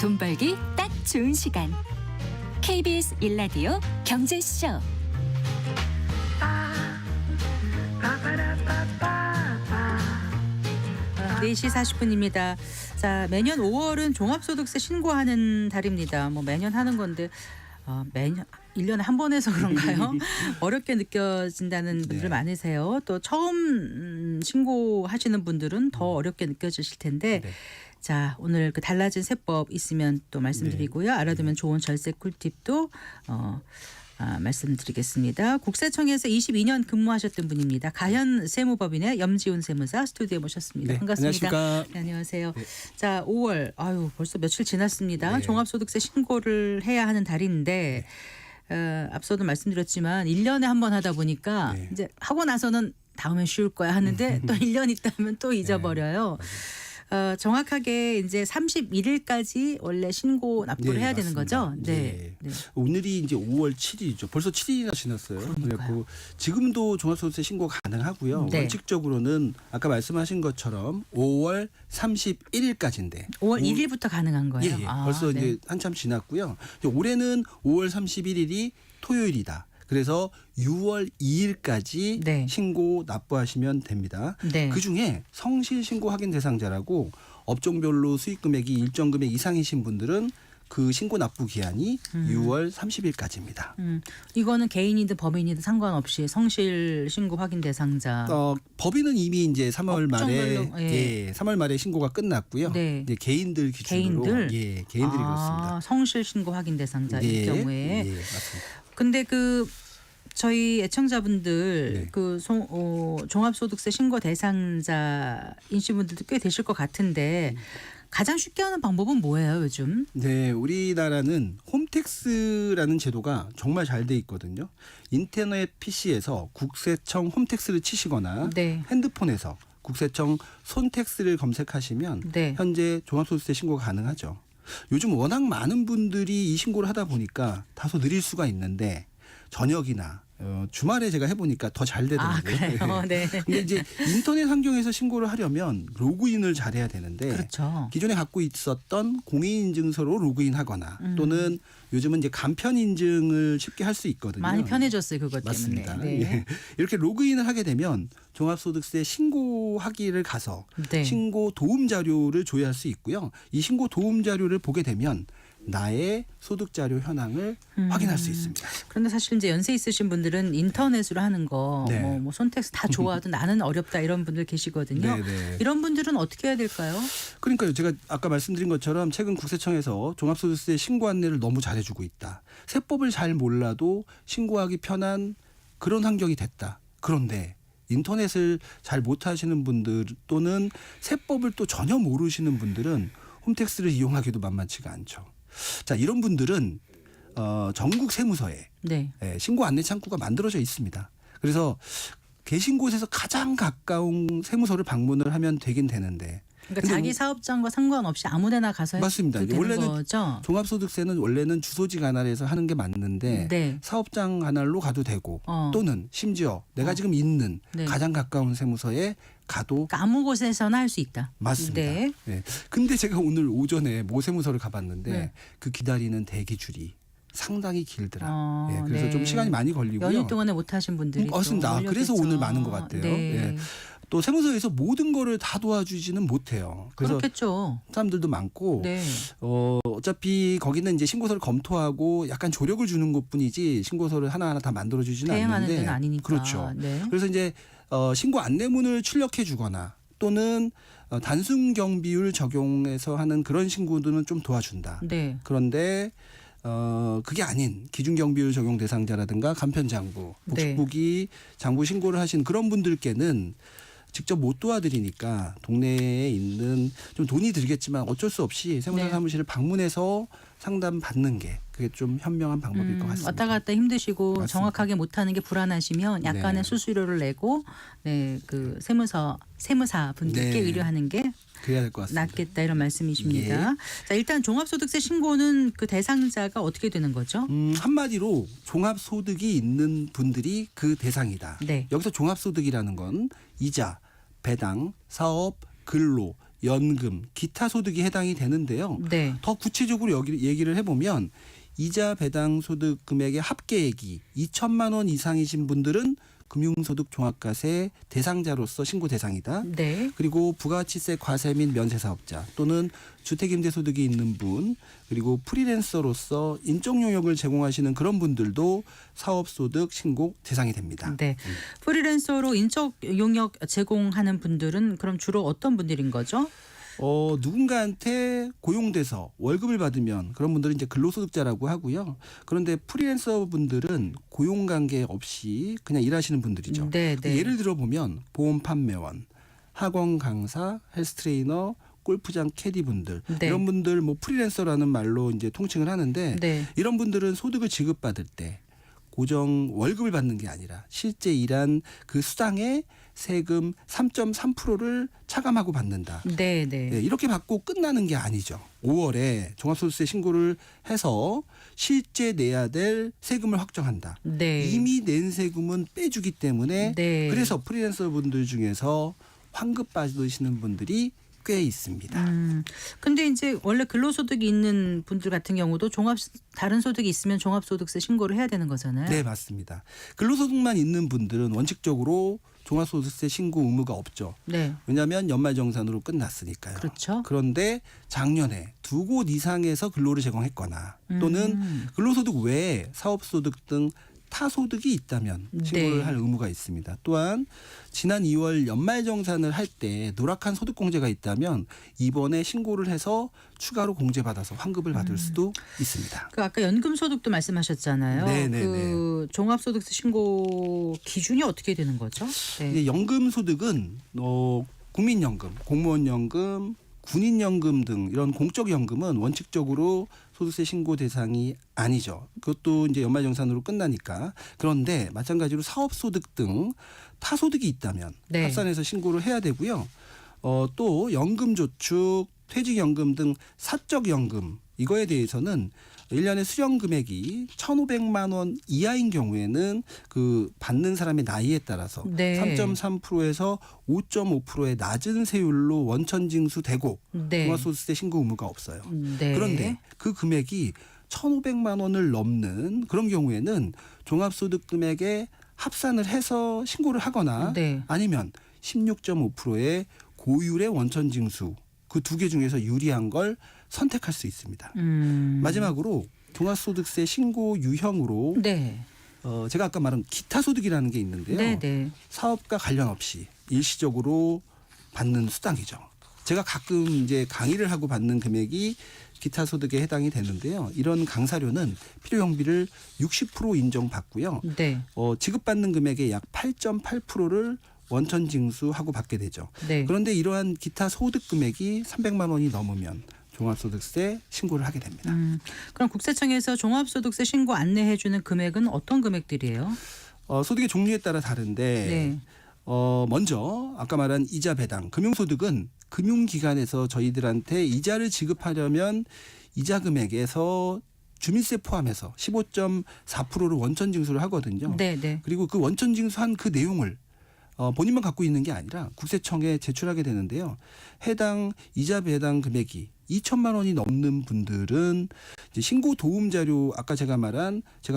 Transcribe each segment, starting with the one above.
돈 벌기 딱 좋은 시간. KBS 1라디오 경제쇼. 4시 40분입니다. 자, 매년 5월은 종합소득세 신고하는 달입니다. 뭐 매년 하는 건데 매년 1년에 한 번 해서 그런가요? 어렵게 느껴진다는 분들 네. 많으세요. 또 처음 신고하시는 분들은 더 어렵게 느껴지실 텐데 네. 자, 오늘 그 달라진 세법 있으면 또 말씀드리고요. 알아두면 좋은 절세 꿀팁도 말씀드리겠습니다. 국세청에서 22년 근무하셨던 분입니다. 가현 세무법인의 염지훈 세무사 스튜디오에 모셨습니다. 네, 반갑습니다. 안녕하십니까. 네, 안녕하세요. 네. 자, 5월 벌써 며칠 지났습니다. 네. 종합소득세 신고를 해야 하는 달인데 앞서도 말씀드렸지만 1년에 한 번 하다 보니까 네. 이제 하고 나서는 다음엔 쉬울 거야 하는데 또 1년 있다면 또 잊어버려요. 정확하게 이제 31일까지 원래 신고 납부를 네, 해야 되는 맞습니다. 거죠? 네. 네. 오늘이 이제 5월 7일이죠. 벌써 7일이나 지났어요. 그래갖고 지금도 종합소득세 신고 가능하고요. 네. 원칙적으로는 아까 말씀하신 것처럼 5월 31일까지인데 5월 1일부터 가능한 거예요? 예. 벌써 네. 이제 한참 지났고요. 이제 올해는 5월 31일이 토요일이다. 그래서 6월 2일까지 네. 신고 납부하시면 됩니다. 네. 그중에 성실 신고 확인 대상자라고 업종별로 수익 금액이 일정 금액 이상이신 분들은 그 신고 납부 기한이 6월 30일까지입니다. 이거는 개인이든 법인이든 상관없이 성실 신고 확인 대상자. 법인은 이미 이제 3월 말에 업종별로, 예. 3월 말에 신고가 끝났고요. 네. 이제 개인들 기준으로 개인들이 그렇습니다. 성실 신고 확인 대상자일 경우에. 예, 맞습니다. 근데 저희 애청자분들 네. 종합소득세 신고 대상자이신 분들도 꽤 되실 것 같은데 가장 쉽게 하는 방법은 뭐예요, 요즘? 네, 우리나라는 홈택스라는 제도가 정말 잘 돼 있거든요. 인터넷 PC에서 국세청 홈택스를 치시거나 네. 핸드폰에서 국세청 손택스를 검색하시면 네. 현재 종합소득세 신고가 가능하죠. 요즘 워낙 많은 분들이 이 신고를 하다 보니까 다소 느릴 수가 있는데 저녁이나 주말에 제가 해보니까 더 잘 되더라고요. 그래요? 네. 근데 이제 인터넷 환경에서 신고를 하려면 로그인을 잘해야 되는데 그렇죠. 기존에 갖고 있었던 공인인증서로 로그인하거나 또는 요즘은 이제 간편 인증을 쉽게 할 수 있거든요. 많이 편해졌어요, 그것 때문에. 맞습니다. 네. 예. 이렇게 로그인을 하게 되면 종합소득세 신고하기를 가서 네. 신고 도움 자료를 조회할 수 있고요. 이 신고 도움 자료를 보게 되면 나의 소득 자료 현황을 확인할 수 있습니다. 그런데 사실 이제 연세 있으신 분들은 인터넷으로 하는 거, 네. 뭐 손택스 다 좋아도 나는 어렵다 이런 분들 계시거든요. 네네. 이런 분들은 어떻게 해야 될까요? 그러니까요. 제가 아까 말씀드린 것처럼 최근 국세청에서 종합소득세 신고 안내를 너무 잘해주고 있다. 세법을 잘 몰라도 신고하기 편한 그런 환경이 됐다. 그런데 인터넷을 잘 못하시는 분들 또는 세법을 또 전혀 모르시는 분들은 홈택스를 이용하기도 만만치가 않죠. 자, 이런 분들은 전국 세무서에 네. 신고 안내 창구가 만들어져 있습니다. 그래서 계신 곳에서 가장 가까운 세무서를 방문을 하면 되긴 되는데 그러니까 근데 자기 사업장과 상관없이 아무데나 가서 맞습니다. 해도 되는 원래는 거죠. 종합소득세는 원래는 주소지 관할에서 하는 게 맞는데 네. 사업장 관할로 가도 되고 또는 심지어 내가 지금 있는 네. 가장 가까운 세무서에 가도 그러니까 아무 곳에서나 할 수 있다. 맞습니다. 네. 네. 근데 제가 오늘 오전에 모 세무서를 가봤는데 네. 그 기다리는 대기 줄이 상당히 길더라. 그래서 네. 좀 시간이 많이 걸리고요. 연휴 동안에 못 하신 분들이 맞습니다. 또 그래서 몰렸겠죠. 오늘 많은 것 같아요. 네. 예. 또 세무서에서 모든 거를 다 도와주지는 못해요. 그래서 그렇겠죠. 사람들도 많고 네. 어차피 거기는 이제 신고서를 검토하고 약간 조력을 주는 것뿐이지 신고서를 하나하나 다 만들어주지는 대행하는 않는데 데는 아니니까. 그렇죠. 네. 그래서 이제 신고 안내문을 출력해주거나 또는 단순 경비율 적용해서 하는 그런 신고들은 좀 도와준다. 네. 그런데 그게 아닌 기준경비율 적용 대상자라든가 간편장부, 복식부기 장부 신고를 하신 그런 분들께는 직접 못 도와드리니까 동네에 있는 좀 돈이 들겠지만 어쩔 수 없이 세무사 네. 사무실을 방문해서 상담 받는 게 그게 좀 현명한 방법일 것 같습니다. 왔다 갔다 힘드시고 맞습니다. 정확하게 못하는 게 불안하시면 약간의 네. 수수료를 내고 그 세무사 분들께 네. 의뢰하는 게 그래야 될 것 같습니다. 낫겠다 이런 말씀이십니다. 예. 자, 일단 종합소득세 신고는 그 대상자가 어떻게 되는 거죠? 한마디로 종합소득이 있는 분들이 그 대상이다. 네. 여기서 종합소득이라는 건 이자, 배당, 사업, 근로 연금, 기타 소득이 해당이 되는데요. 네. 더 구체적으로 여기 얘기를 해보면 이자 배당 소득 금액의 합계액이 2천만 원 이상이신 분들은 금융소득 종합과세 대상자로서 신고 대상이다. 네. 그리고 부가가치세 과세 및 면세 사업자 또는 주택임대소득이 있는 분 그리고 프리랜서로서 인적 용역을 제공하시는 그런 분들도 사업소득 신고 대상이 됩니다. 네. 프리랜서로 인적 용역 제공하는 분들은 그럼 주로 어떤 분들인 거죠? 누군가한테 고용돼서 월급을 받으면 그런 분들은 이제 근로소득자라고 하고요. 그런데 프리랜서 분들은 고용관계 없이 그냥 일하시는 분들이죠. 네, 네. 예를 들어 보면 보험 판매원, 학원 강사, 헬스 트레이너, 골프장 캐디 분들 네. 이런 분들 뭐 프리랜서라는 말로 이제 통칭을 하는데 네. 이런 분들은 소득을 지급받을 때 고정 월급을 받는 게 아니라 실제 일한 그 수당에 세금 3.3%를 차감하고 받는다. 네, 네. 네, 이렇게 받고 끝나는 게 아니죠. 5월에 종합소득세 신고를 해서 실제 내야 될 세금을 확정한다. 네. 이미 낸 세금은 빼주기 때문에 네. 그래서 프리랜서 분들 중에서 환급 받으시는 분들이 꽤 있습니다. 근데 이제 원래 근로소득이 있는 분들 같은 경우도 다른 소득이 있으면 종합소득세 신고를 해야 되는 거잖아요. 네, 맞습니다. 근로소득만 있는 분들은 원칙적으로 종합소득세 신고 의무가 없죠. 네. 왜냐하면 연말정산으로 끝났으니까요. 그렇죠. 그런데 작년에 두 곳 이상에서 근로를 제공했거나 또는 근로소득 외에 사업소득 등 타소득이 있다면 신고를 네. 할 의무가 있습니다. 또한 지난 2월 연말정산을 할 때 누락한 소득공제가 있다면 이번에 신고를 해서 추가로 공제받아서 환급을 받을 수도 있습니다. 그 아까 연금소득도 말씀하셨잖아요. 네네네. 그 종합소득세 신고 기준이 어떻게 되는 거죠? 네. 이제 연금소득은 국민연금, 공무원연금, 군인연금 등 이런 공적연금은 원칙적으로 소득세 신고 대상이 아니죠. 그것도 이제 연말정산으로 끝나니까. 그런데 마찬가지로 사업소득 등 타소득이 있다면 네. 합산해서 신고를 해야 되고요. 또 연금저축, 퇴직연금 등 사적연금 이거에 대해서는 1년의 수령 금액이 1,500만 원 이하인 경우에는 그 받는 사람의 나이에 따라서 네. 3.3%에서 5.5%의 낮은 세율로 원천 징수되고 네. 종합소득세 신고 의무가 없어요. 네. 그런데 그 금액이 1,500만 원을 넘는 그런 경우에는 종합소득 금액에 합산을 해서 신고를 하거나 네. 아니면 16.5%의 고율의 원천 징수 그 두 개 중에서 유리한 걸 선택할 수 있습니다. 마지막으로 종합소득세 신고 유형으로 네. 제가 아까 말한 기타 소득이라는 게 있는데요. 네, 네. 사업과 관련 없이 일시적으로 받는 수당이죠. 제가 가끔 이제 강의를 하고 받는 금액이 기타 소득에 해당이 되는데요. 이런 강사료는 필요 경비를 60% 인정받고요. 네. 지급받는 금액의 약 8.8%를 원천 징수하고 받게 되죠. 네. 그런데 이러한 기타 소득 금액이 300만 원이 넘으면 종합소득세 신고를 하게 됩니다. 그럼 국세청에서 종합소득세 신고 안내해 주는 금액은 어떤 금액들이에요? 소득의 종류에 따라 다른데 네. 먼저 아까 말한 이자 배당 금융소득은 금융기관에서 저희들한테 이자를 지급하려면 이자 금액에서 주민세 포함해서 15.4%를 원천 징수를 하거든요. 네, 네. 그리고 그 원천 징수한 그 내용을 본인만 갖고 있는 게 아니라 국세청에 제출하게 되는데요. 해당 이자 배당 금액이 2천만 원이 넘는 분들은 이제 신고 도움 자료 아까 제가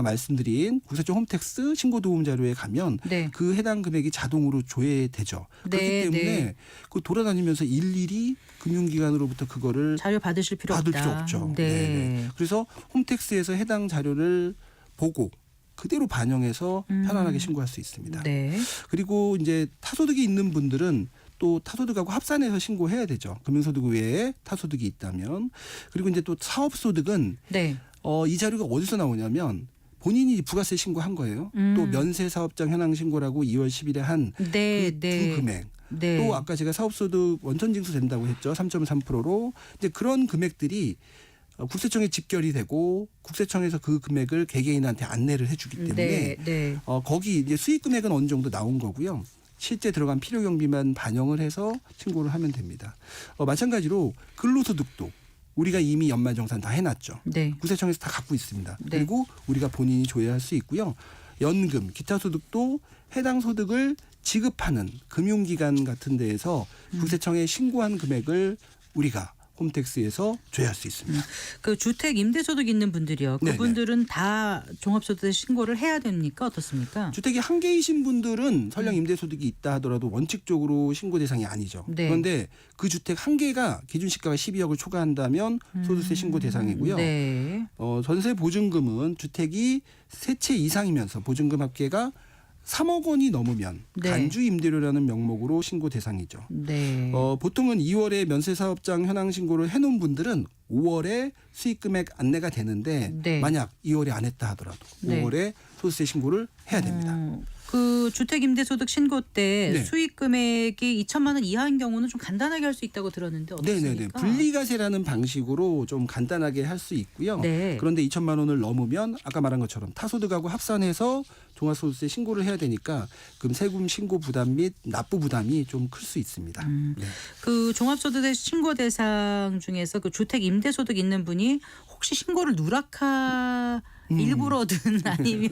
말씀드린 국세청 홈택스 신고 도움 자료에 가면 네. 그 해당 금액이 자동으로 조회되죠. 그렇기 네, 때문에 네. 그 돌아다니면서 일일이 금융기관으로부터 그거를 자료 받으실 필요 받을 없다. 필요 없죠. 네. 네네. 그래서 홈택스에서 해당 자료를 보고 그대로 반영해서 편안하게 신고할 수 있습니다. 네. 그리고 이제 타소득이 있는 분들은 또 타소득하고 합산해서 신고해야 되죠. 금융소득 외에 타소득이 있다면. 그리고 이제 또 사업소득은 네. 이 자료가 어디서 나오냐면 본인이 부가세 신고한 거예요. 또 면세사업장 현황 신고라고 2월 10일에 한 그 네, 두 네. 금액. 네. 또 아까 제가 사업소득 원천징수 된다고 했죠. 3.3%로. 이제 그런 때문에 국세청에 집결이 되고 국세청에서 그 금액을 개개인한테 안내를 해주기 때문에 네, 네. 거기 이제 수익 금액은 어느 정도 나온 거고요. 실제 들어간 필요 경비만 반영을 해서 신고를 하면 됩니다. 마찬가지로 근로소득도 우리가 이미 연말정산 다 해놨죠. 네. 국세청에서 다 갖고 있습니다. 네. 그리고 우리가 본인이 조회할 수 있고요. 연금, 기타 소득도 해당 소득을 지급하는 금융기관 같은 데에서 국세청에 신고한 금액을 우리가 홈택스에서 조회할 수 있습니다. 그 주택 임대소득 있는 분들이요. 네네. 그분들은 다 종합소득세 신고를 해야 됩니까? 어떻습니까? 주택이 한 개이신 분들은 설령 임대소득이 있다 하더라도 원칙적으로 신고 대상이 아니죠. 네. 그런데 그 주택 한 개가 기준시가가 12억을 초과한다면 소득세 신고 대상이고요. 네. 전세 보증금은 주택이 세 채 이상이면서 보증금 합계가 3억 원이 넘으면 네. 간주 임대료라는 명목으로 신고 대상이죠. 네. 보통은 2월에 면세사업장 현황 신고를 해놓은 분들은 5월에 수익금액 안내가 되는데 네. 만약 2월에 안 했다 하더라도 네. 5월에 소득세 신고를 해야 됩니다. 그 주택 임대소득 신고 때 네. 수익 금액이 2천만 원 이하인 경우는 좀 간단하게 할 수 있다고 들었는데 어떻습니까? 네네네. 분리과세라는 방식으로 좀 간단하게 할 수 있고요. 네. 그런데 2천만 원을 넘으면 아까 말한 것처럼 타소득하고 합산해서 종합소득세 신고를 해야 되니까 그럼 세금 신고 부담 및 납부 부담이 좀 클 수 있습니다. 네. 그 종합소득세 신고 대상 중에서 그 주택 임대소득 있는 분이 혹시 신고를 누락하 일부러든 아니면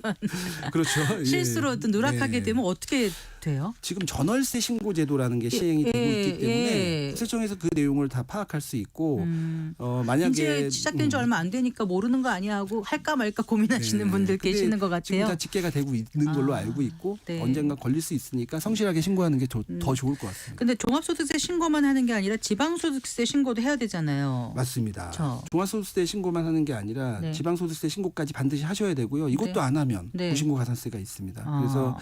그렇죠. 예. 실수로든 누락하게 네. 되면 어떻게 돼요? 지금 전월세 신고 제도라는 게 시행이 되고 있기 때문에 국세청에서 그 내용을 다 파악할 수 있고 만약에 이제 시작된 지 얼마 안 되니까 모르는 거 아니야 하고 할까 말까 고민하시는 분들 근데 계시는 것 지금 같아요. 다 집계가 되고 있는 걸로 알고 있고 네. 언젠가 걸릴 수 있으니까 성실하게 신고하는 게 더 좋을 것 같습니다. 근데 종합소득세 신고만 하는 게 아니라 지방소득세 신고도 해야 되잖아요. 맞습니다. 그렇죠. 종합소득세 신고만 하는 게 아니라 네. 지방소득세 신고까지 반드시 하셔야 되고요. 이것도 네. 안 하면 네. 무신고 가산세가 있습니다. 아. 그래서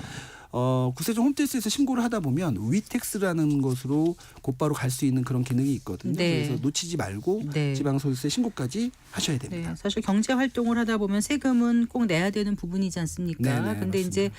국세청 홈택스에서 신고를 하다 보면 위택스라는 것으로 곧바로 갈 수 있는 그런 기능이 있거든요. 네. 그래서 놓치지 말고 네. 지방소득세 신고까지 하셔야 됩니다. 네, 사실 경제 활동을 하다 보면 세금은 꼭 내야 되는 부분이지 않습니까? 네네, 근데 맞습니다. 이제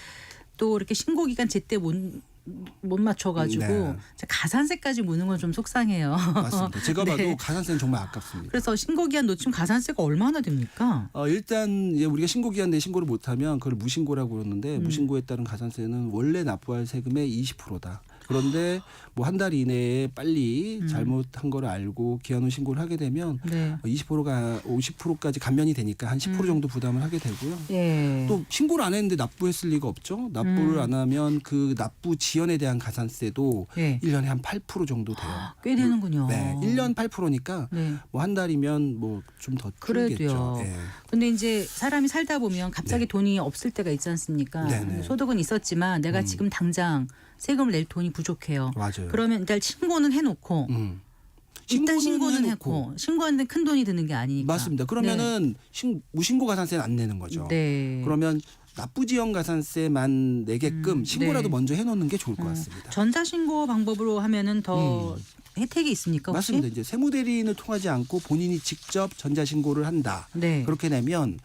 또 이렇게 신고 기간 제때 못 맞춰가지고 네. 가산세까지 무는 건 좀 속상해요. 맞습니다. 제가 봐도 네. 가산세는 정말 아깝습니다. 그래서 신고 기한 놓치면 가산세가 얼마나 됩니까? 일단 이제 우리가 신고기한 내 신고를 못하면 그걸 무신고라고 그러는데 무신고에 따른 가산세는 원래 납부할 세금의 20%다. 그런데 뭐 한 달 이내에 빨리 잘못한 걸 알고 기한 후 신고를 하게 되면 네. 20%가 50%까지 감면이 되니까 한 10% 정도 부담을 하게 되고요. 예. 또 신고를 안 했는데 납부했을 리가 없죠. 납부를 안 하면 그 납부 지연에 대한 가산세도 예. 1년에 한 8% 정도 돼요. 꽤 되는군요. 네, 1년 8%니까 네. 뭐 한 달이면 뭐 좀 더 줄겠죠. 그래도요. 예. 근데 이제 사람이 살다 보면 갑자기 네. 돈이 없을 때가 있지 않습니까? 네네. 소득은 있었지만 내가 지금 당장 세금을 낼 돈이 부족해요. 맞아요. 그러면 일단 신고는 해놓고 일단 신고는 했고 신고하는데 큰 돈이 드는 게 아니니까. 맞습니다. 그러면은 무신고 가산세는 안 내는 거죠. 네. 그러면 납부 지연 가산세만 내게끔 신고라도 네. 먼저 해놓는 게 좋을 것 같습니다. 전자신고 방법으로 하면은 더 혜택이 있습니까 혹시? 맞습니다. 이제 세무대리인을 통하지 않고 본인이 직접 전자신고를 한다. 네. 그렇게 되면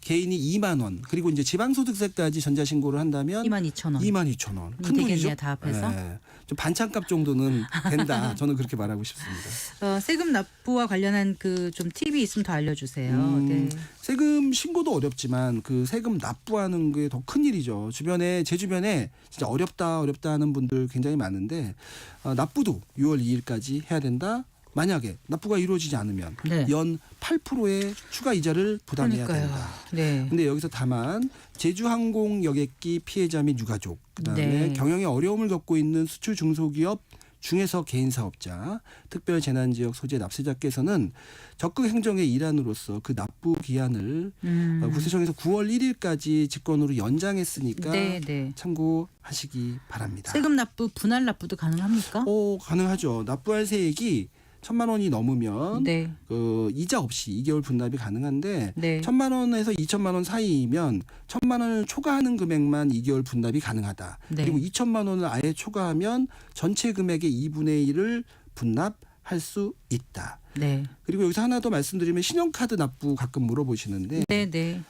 개인이 2만 원 그리고 이제 지방소득세까지 전자신고를 한다면 22,000원. 22,000원. 큰 되겠네요, 돈이죠. 다 합해서. 네. 좀 반찬값 정도는 된다. 저는 그렇게 말하고 싶습니다. 세금 납부와 관련한 그 좀 팁이 있으면 더 알려주세요. 네. 세금 신고도 어렵지만 그 세금 납부하는 게 더 큰 일이죠. 제 주변에 진짜 어렵다 하는 분들 굉장히 많은데 납부도 6월 2일까지 해야 된다. 만약에 납부가 이루어지지 않으면 네. 연 8%의 추가 이자를 부담해야 그러니까요. 된다. 네. 근데 여기서 다만 제주항공 여객기 피해자 및 유가족, 그다음에 네. 경영에 어려움을 겪고 있는 수출 중소기업 중에서 개인 사업자, 특별 재난 지역 소재 납세자께서는 적극 행정의 일환으로서 그 납부 기한을 국세청에서 9월 1일까지 직권으로 연장했으니까 네, 네. 참고하시기 바랍니다. 세금 납부 분할 납부도 가능합니까? 가능하죠. 납부할 세액이 1,000만 원이 넘으면 네. 이자 없이 2개월 분납이 가능한데 네. 1,000만 원에서 2천만 원 사이이면 1,000만 원을 초과하는 금액만 2개월 분납이 가능하다. 네. 그리고 2천만 원을 아예 초과하면 전체 금액의 2분의 1을 분납할 수 있다. 네. 그리고 여기서 하나 더 말씀드리면 신용카드 납부 가끔 물어보시는데 네, 네.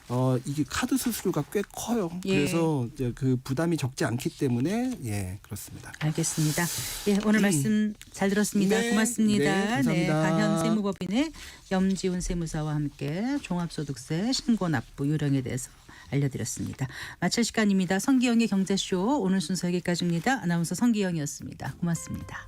이게 카드 수수료가 꽤 커요. 예. 그래서 이제 그 부담이 적지 않기 때문에 그렇습니다. 알겠습니다. 예, 오늘 말씀 잘 들었습니다. 네. 고맙습니다. 네, 감사합니다. 반현 세무법인의 염지훈 세무사와 함께 종합소득세 신고 납부 요령에 대해서 알려드렸습니다. 마칠 시간입니다. 성기영의 경제쇼 오늘 순서 여기까지입니다. 아나운서 성기영이었습니다. 고맙습니다.